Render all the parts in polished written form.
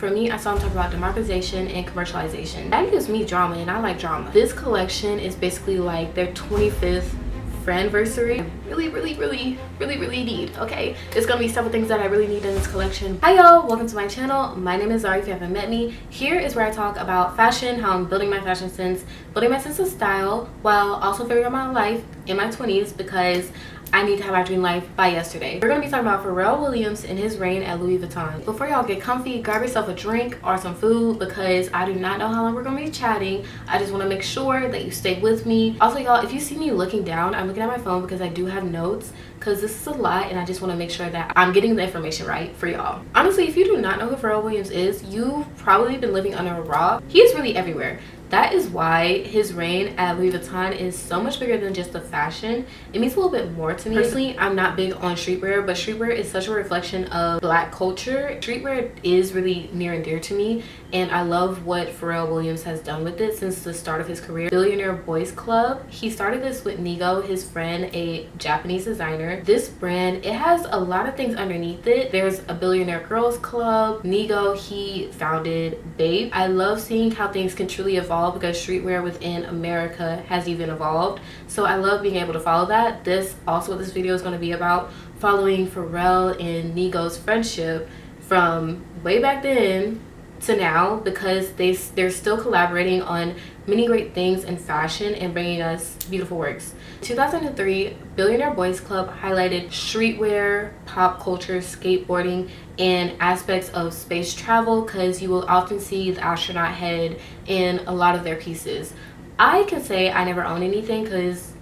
For me, I saw him talk about democratization and commercialization. That gives me drama, and I like drama. This collection is basically like their 25th friendversary. Really need, okay? There's gonna be several things that I really need in this collection. Hi y'all, welcome to my channel. My name is Zari if you haven't met me. Here is where I talk about fashion, how I'm building my fashion sense, building my sense of style, while also figuring out my life in my 20s because I need to have my dream life by yesterday. We're gonna be talking about Pharrell Williams and his reign at Louis Vuitton. Before y'all get comfy, grab yourself a drink or some food because I do not know how long we're gonna be chatting. I just wanna make sure that you stay with me. Also y'all, if you see me looking down, I'm looking at my phone because I do have notes because this is a lot and I just wanna make sure that I'm getting the information right for y'all. Honestly, if you do not know who Pharrell Williams is, you've probably been living under a rock. He is really everywhere. That is why his reign at Louis Vuitton is so much bigger than just the fashion. It means a little bit more to me. Personally, I'm not big on streetwear, but streetwear is such a reflection of Black culture. Streetwear is really near and dear to me, and I love what Pharrell Williams has done with it since the start of his career. Billionaire Boys Club. He started this with Nigo, his friend, a Japanese designer. This brand, it has a lot of things underneath it. There's a Billionaire Girls Club. Nigo, he founded Babe. I love seeing how things can truly evolve because streetwear within America has even evolved, so I love being able to follow that. This also what this video is going to be about, following Pharrell and Nigo's friendship from way back then to now, because they're still collaborating on many great things in fashion and bringing us beautiful works. 2003, Billionaire Boys Club highlighted streetwear, pop culture, skateboarding, and aspects of space travel because you will often see the astronaut head in a lot of their pieces. I can say I never owned anything because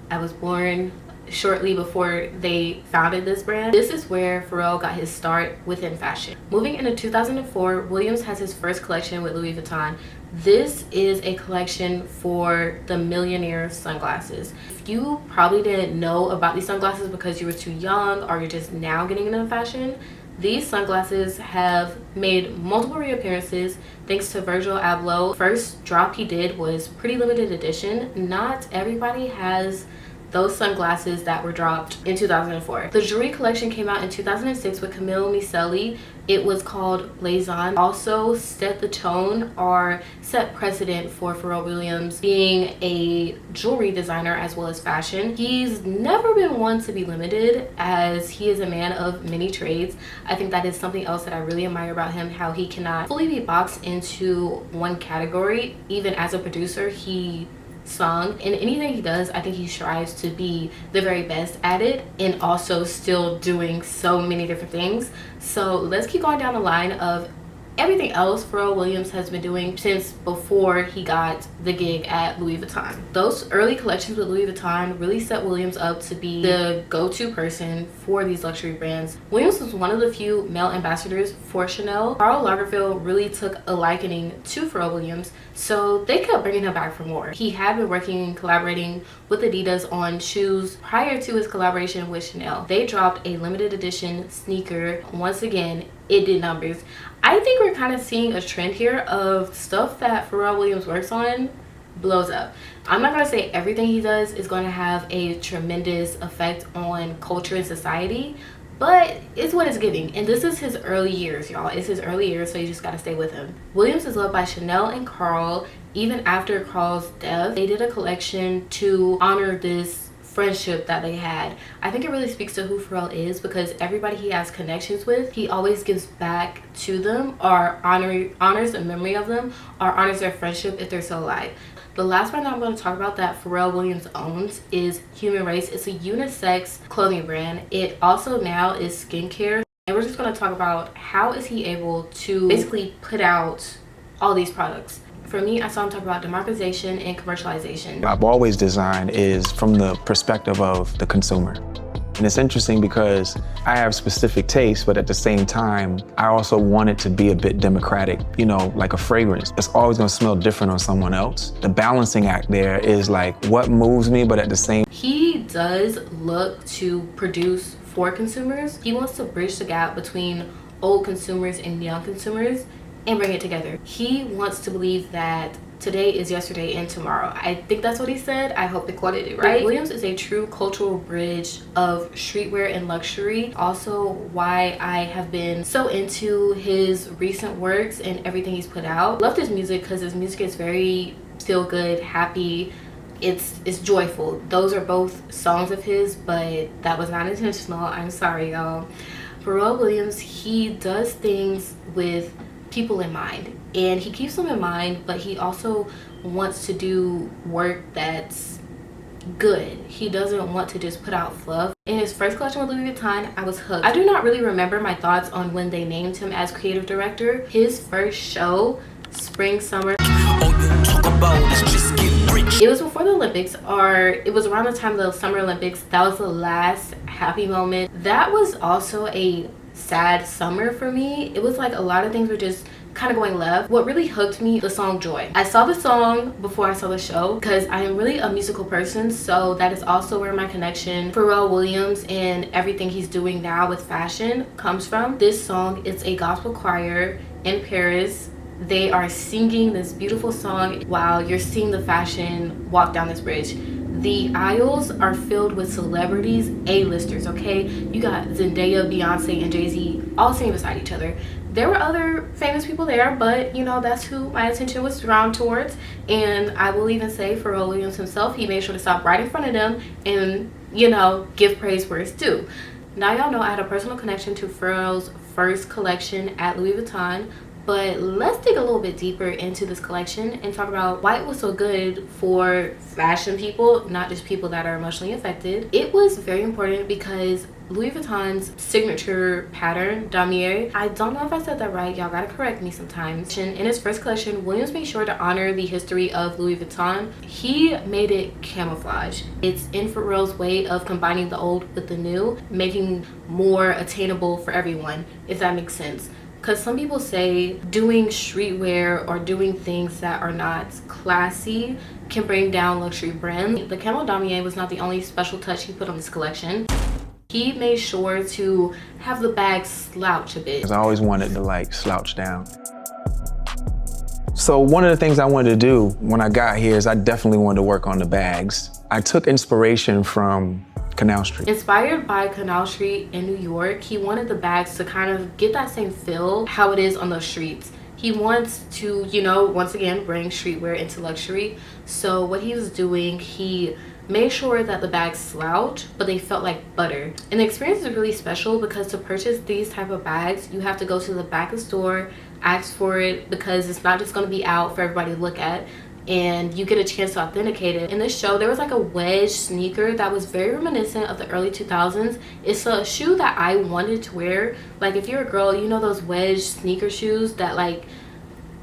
I was born shortly before they founded this brand. This is where Pharrell got his start within fashion. Moving into 2004, Williams has his first collection with Louis Vuitton. This is a collection for the millionaire sunglasses. If you probably didn't know about these sunglasses because you were too young or you're just now getting into fashion, these sunglasses have made multiple reappearances thanks to Virgil Abloh. First drop he did was pretty limited edition. Not everybody has those sunglasses that were dropped in 2004. The jewelry collection came out in 2006 with Camille Micelli. It was called Maison. Also set the tone or set precedent for Pharrell Williams being a jewelry designer as well as fashion. He's never been one to be limited as he is a man of many trades. I think that is something else that I really admire about him, how he cannot fully be boxed into one category. Even as a producer, he sung, and anything he does, I think he strives to be the very best at it and also still doing so many different things. So let's keep going down the line of everything else Pharrell Williams has been doing since before he got the gig at Louis Vuitton. Those early collections with Louis Vuitton really set Williams up to be the go-to person for these luxury brands. Williams was one of the few male ambassadors for Chanel. Karl Lagerfeld really took a likening to Pharrell Williams, so they kept bringing him back for more. He had been working and collaborating with Adidas on shoes prior to his collaboration with Chanel. They dropped a limited edition sneaker. Once again, it did numbers. I think we're kind of seeing a trend here of stuff that Pharrell Williams works on blows up. I'm not going to say everything he does is going to have a tremendous effect on culture and society, but it's what it's giving. And this is his early years, y'all. It's his early years, so you just got to stay with him. Williams is loved by Chanel and Karl. Even after Karl's death, they did a collection to honor this friendship that they had. I think it really speaks to who Pharrell is because everybody he has connections with, he always gives back to them or honors the memory of them or honors their friendship if they're still alive. The last brand that I'm going to talk about that Pharrell Williams owns is Human Race. It's a unisex clothing brand. It also now is skincare, and we're just going to talk about how is he able to basically put out all these products. For me, I saw him talk about democratization and commercialization. I've always designed is from the perspective of the consumer. And it's interesting because I have specific tastes, but at the same time, I also want it to be a bit democratic, you know, like a fragrance. It's always gonna smell different on someone else. The balancing act there is like what moves me, but at the same. He does look to produce for consumers. He wants to bridge the gap between old consumers and young consumers. and bring it together. He wants to believe that today is yesterday and tomorrow. I think that's what he said. I hope I quoted it right. Williams is a true cultural bridge of streetwear and luxury. Also why I have been so into his recent works and everything he's put out. Love his music because his music is very feel good, happy. It's joyful. Those are both songs of his, but that was not intentional. I'm sorry, y'all. Pharrell Williams, he does things with people in mind, and he keeps them in mind, but he also wants to do work that's good. He doesn't want to just put out fluff. In his first collection with Louis Vuitton, I was hooked. I do not really remember my thoughts on when they named him as creative director. His first show, spring summer, it was before the Olympics, or it was around the time of the Summer Olympics. That was the last happy moment. That was also a sad summer for me. It was like a lot of things were just kind of going left. What really hooked me, the song Joy. I saw the song before I saw the show because I am really a musical person, so that is also where my connection Pharrell Williams and everything he's doing now with fashion comes from. This song is a gospel choir in Paris. They are singing this beautiful song while you're seeing the fashion walk down this bridge. The aisles are filled with celebrities, A-listers, okay? You got Zendaya, Beyonce, and Jay-Z all sitting beside each other. There were other famous people there, but you know, that's who my attention was drawn towards. And I will even say Pharrell Williams himself, he made sure to stop right in front of them and, you know, give praise where it's due. Now y'all know I had a personal connection to Pharrell's first collection at Louis Vuitton. But let's dig a little bit deeper into this collection and talk about why it was so good for fashion people, not just people that are emotionally affected. It was very important because Louis Vuitton's signature pattern, damier, I don't know if I said that right, y'all gotta correct me sometimes. In his first collection, Williams made sure to honor the history of Louis Vuitton. He made it camouflage. It's in Pharrell's way of combining the old with the new, making more attainable for everyone, if that makes sense. Because some people say doing streetwear or doing things that are not classy can bring down luxury brands. The camel damier was not the only special touch he put on this collection. He made sure to have the bag slouch a bit. Because I always wanted to like slouch down. So one of the things I wanted to do when I got here is I definitely wanted to work on the bags. I took inspiration from Canal Street. Inspired by Canal Street in New York, he wanted the bags to kind of get that same feel how it is on those streets. He wants to, you know, once again bring streetwear into luxury. So what he was doing, he made sure that the bags slouch, but they felt like butter. And the experience is really special because to purchase these type of bags, you have to go to the back of the store, ask for it, because it's not just going to be out for everybody to look at, and you get a chance to authenticate it. In this show, there was like a wedge sneaker that was very reminiscent of the early 2000s. It's a shoe that I wanted to wear. Like if you're a girl, you know those wedge sneaker shoes that, like,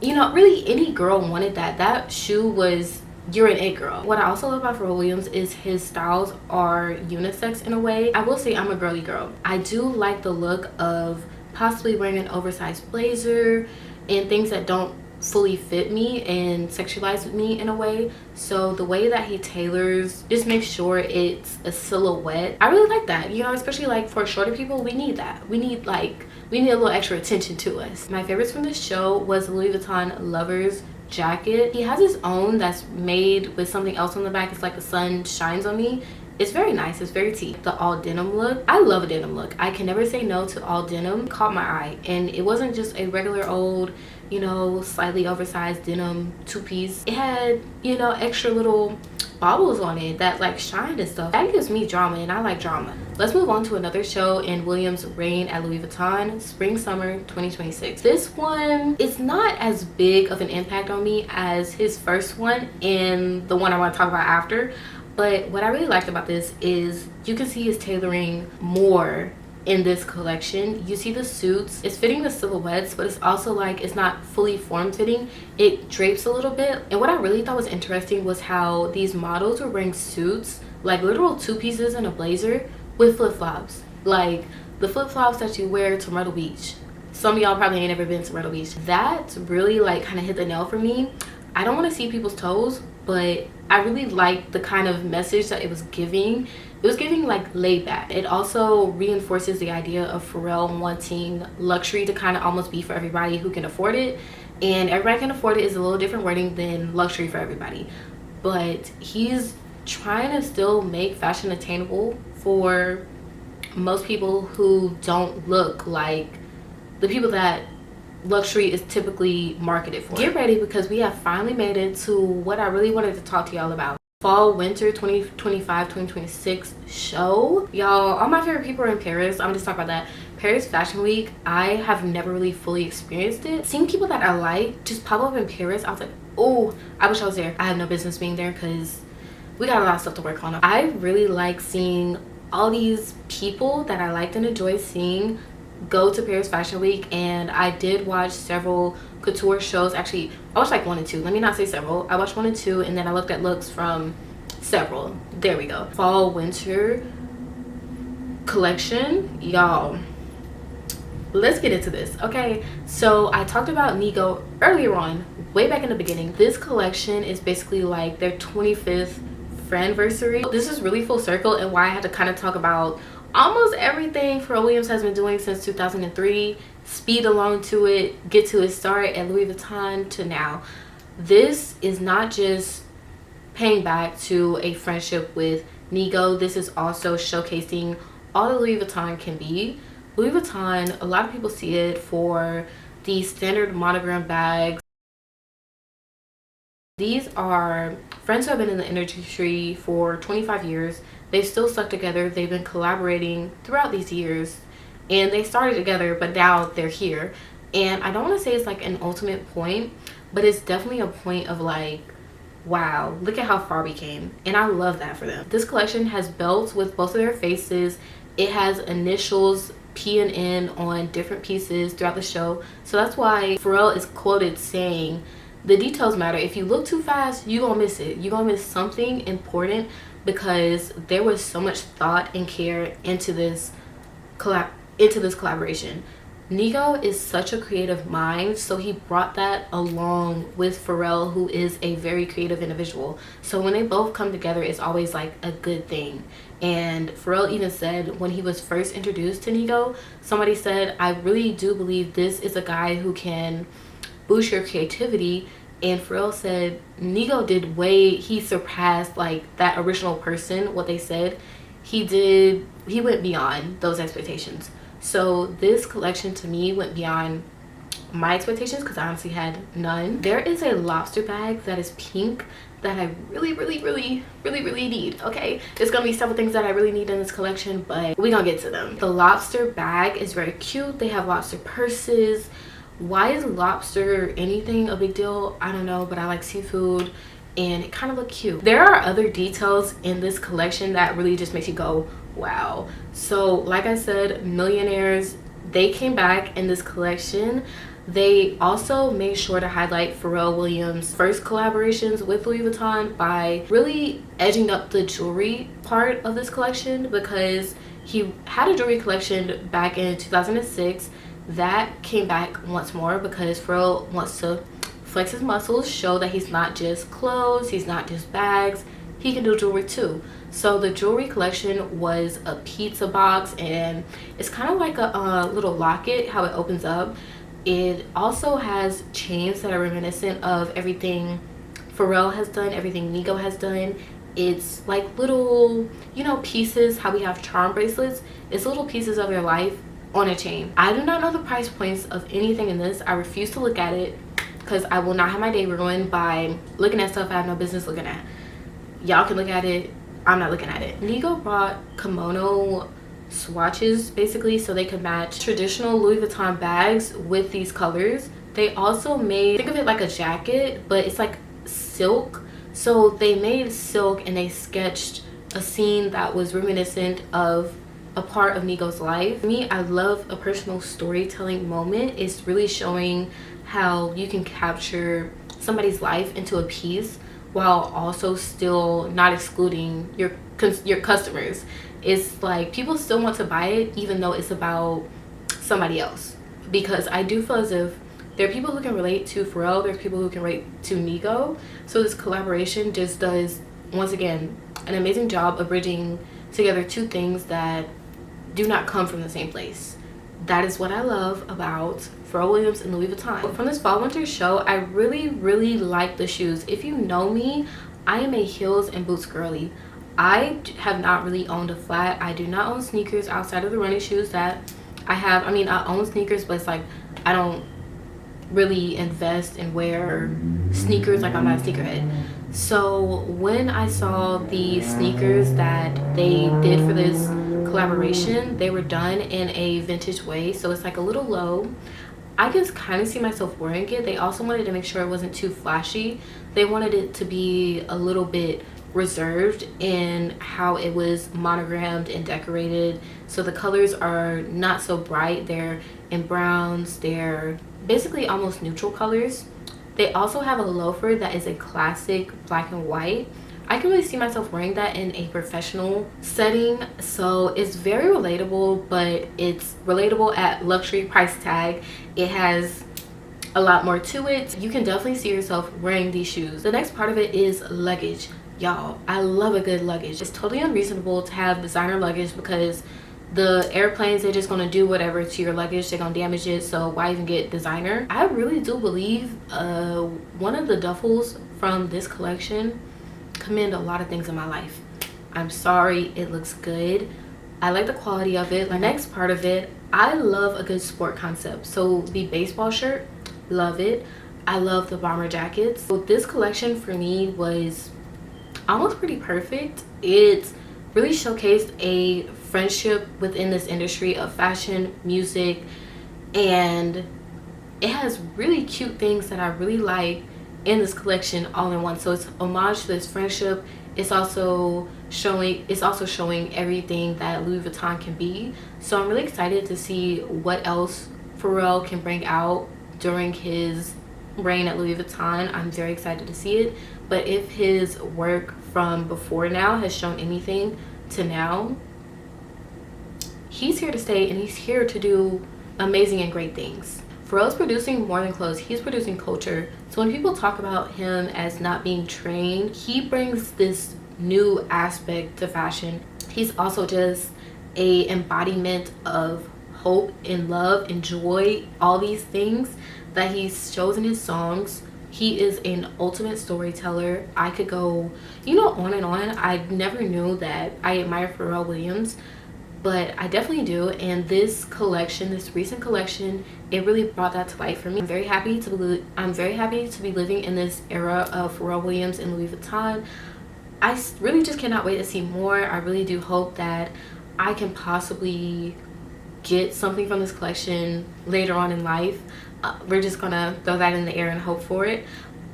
you know, really any girl wanted that. That shoe was, you're an it girl. What I also love about Pharrell Williams is his styles are unisex in a way. I will say I'm a girly girl. I do like the look of possibly wearing an oversized blazer and things that don't fully fit me and sexualize me in a way. So the way that he tailors just makes sure it's a silhouette. I really like that, you know, especially like for shorter people. We need that. We need a little extra attention to us. My favorites from this show was the Louis Vuitton Lovers jacket. He has his own that's made with something else on the back. It's like the sun shines on me. It's very nice. It's very tea. The all denim look, I love a denim look. I can never say no to all denim. Caught my eye, and it wasn't just a regular old, you know, slightly oversized denim two-piece. It had, you know, extra little baubles on it that like shined and stuff. That gives me drama, and I like drama. Let's move on to another show in Williams' reign at Louis Vuitton, spring summer 2026. This one is not as big of an impact on me as his first one and the one I want to talk about after. But what I really liked about this is you can see his tailoring more in this collection. You see the suits, it's fitting the silhouettes, but it's also like it's not fully form-fitting. It drapes a little bit. And what I really thought was interesting was how these models were wearing suits, like literal two pieces and a blazer with flip-flops. Like the flip-flops that you wear to Myrtle Beach. Some of y'all probably ain't ever been to Myrtle Beach. That really like kind of hit the nail for me. I don't want to see people's toes, but I really liked the kind of message that it was giving. It was giving like laid back. It also reinforces the idea of Pharrell wanting luxury to kind of almost be for everybody who can afford it, and everybody can afford it is a little different wording than luxury for everybody, but he's trying to still make fashion attainable for most people who don't look like the people that luxury is typically marketed for. Get ready, because we have finally made it to what I really wanted to talk to y'all about. Fall winter 2025-2026 show. Y'all, all my favorite people are in Paris. I'm just talking about that. Paris Fashion Week, I have never really fully experienced it. Seeing people that I like just pop up in Paris, I was like, oh, I wish I was there. I have no business being there because we got a lot of stuff to work on. I really like seeing all these people that I liked and enjoyed seeing go to Paris Fashion Week, and I did watch several couture shows. Actually, I watched like 1 and 2. Let me not say several. I watched 1 and 2, and then I looked at looks from several. There we go. Fall winter collection, y'all. Let's get into this. Okay, so I talked about Nigo earlier on, way back in the beginning. This collection is basically like their 25th friendversary. This is really full circle, and why I had to kind of talk about almost everything Pharrell Williams has been doing since 2003, speed along to it, get to his start at Louis Vuitton to now. This is not just paying back to a friendship with Nigo. This is also showcasing all that Louis Vuitton can be. Louis Vuitton, a lot of people see it for the standard monogram bags. These are friends who have been in the industry for 25 years. They've still stuck together. They've been collaborating throughout these years, and they started together, but now they're here. And I don't want to say it's like an ultimate point, but it's definitely a point of like, wow, look at how far we came. And I love that for them. This collection has belts with both of their faces. It has initials P and N on different pieces throughout the show. So that's why Pharrell is quoted saying, the details matter. If you look too fast, you're gonna miss it. You're gonna miss something important, because there was so much thought and care into this collaboration. Nigo is such a creative mind, so he brought that along with Pharrell, who is a very creative individual. So when they both come together, it's always like a good thing. And Pharrell even said when he was first introduced to Nigo, somebody said, I really do believe this is a guy who can boost your creativity. And Pharrell said Nigo did he surpassed like that original person, what they said. He went beyond those expectations. So this collection to me went beyond my expectations, because I honestly had none. There is a lobster bag that is pink that I really need. Okay, there's gonna be several things that I really need in this collection, but we gonna get to them. The lobster bag is very cute. They have lobster purses. Why is lobster anything a big deal? I don't know, but I like seafood and it kind of looked cute. There are other details in this collection that really just makes you go, wow. So like I said, millionaires, they came back in this collection. They also made sure to highlight Pharrell Williams' first collaborations with Louis Vuitton by really edging up the jewelry part of this collection, because he had a jewelry collection back in 2006 that came back once more, because Pharrell wants to flex his muscles, show that he's not just clothes, he's not just bags, he can do jewelry too. So the jewelry collection was a pizza box, and it's kind of like a little locket, how it opens up. It also has chains that are reminiscent of everything Pharrell has done, everything Nigo has done. It's like little, you know, pieces, how we have charm bracelets. It's little pieces of your life on a chain. I do not know the price points of anything in this. I refuse to look at it, because I will not have my day ruined by looking at stuff I have no business looking at. Y'all can look at it, I'm not looking at it. Nigo brought kimono swatches basically so they could match traditional Louis Vuitton bags with these colors. They also made, think of it like a jacket, but it's like silk. So they made silk and they sketched a scene that was reminiscent of a part of Nigo's life. For me, I love a personal storytelling moment. It's really showing how you can capture somebody's life into a piece while also still not excluding your customers. It's like people still want to buy it even though it's about somebody else, because I do feel as if there are people who can relate to Pharrell, there's people who can relate to Nigo. So this collaboration just does, once again, an amazing job of bridging together two things that do not come from the same place. That is what I love about Pharrell Williams and Louis Vuitton. From this fall winter show, I really like the shoes. If you know me, I am a heels and boots girly. I have not really owned a flat. I do not own sneakers outside of the running shoes that I have. I mean, I own sneakers, but it's like I don't really invest and wear sneakers. Like, I'm not a sneakerhead. So when I saw the sneakers that they did for this collaboration, they were done in a vintage way, so it's like a little low. I can kind of see myself wearing it. They also wanted to make sure it wasn't too flashy. They wanted it to be a little bit reserved in how it was monogrammed and decorated, so the colors are not so bright. They're in browns, they're basically almost neutral colors. They also have a loafer that is a classic black and white. I can really see myself wearing that in a professional setting, so it's very relatable, but it's relatable at luxury price tag. It has a lot more to it. You can definitely see yourself wearing these shoes. The next part of it is luggage. Y'all, I love a good luggage. It's totally unreasonable to have designer luggage because the airplanes, they're just gonna do whatever to your luggage. They're gonna damage it, so why even get designer? I really do believe one of the duffels from this collection commend a lot of things in my life. I'm sorry, it looks good. I like the quality of it. The next part of it, I love a good sport concept. So the baseball shirt, love it. I love the bomber jackets. So this collection for me was almost pretty perfect. It really showcased a friendship within this industry of fashion, music, and it has really cute things that I really like in this collection all in one. So it's homage to this friendship. It's also showing everything that Louis Vuitton can be. So I'm really excited to see what else Pharrell can bring out during his reign at Louis Vuitton. I'm very excited to see it. But if his work from before now has shown anything to now, he's here to stay and he's here to do amazing and great things. Pharrell's producing more than clothes, he's producing culture. So when people talk about him as not being trained, he brings this new aspect to fashion. He's also just a embodiment of hope and love and joy, all these things that he shows in his songs. He is an ultimate storyteller. I could go, on and on. I never knew that I admire Pharrell Williams, but I definitely do. And this collection, this recent collection, it really brought that to life for me. I'm very happy to be living in this era of Pharrell Williams and Louis Vuitton. I really just cannot wait to see more. I really do hope that I can possibly get something from this collection later on in life. We're just gonna throw that in the air and hope for it.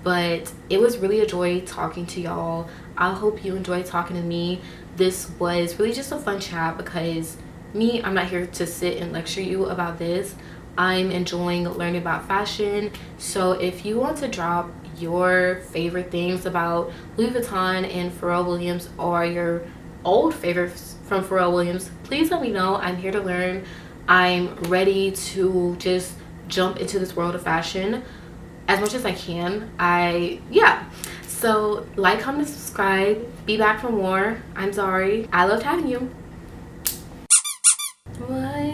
But it was really a joy talking to y'all. I hope you enjoyed talking to me. This was really just a fun chat because I'm not here to sit and lecture you about this. I'm enjoying learning about fashion. So if you want to drop your favorite things about Louis Vuitton and Pharrell Williams, or your old favorites from Pharrell Williams, please let me know. I'm here to learn. I'm ready to just jump into this world of fashion as much as I can. So like, comment, and subscribe. Be back for more. I'm sorry. I loved having you. Why?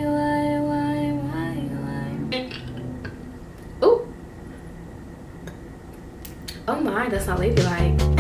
Ooh. Oh my, that's not ladylike.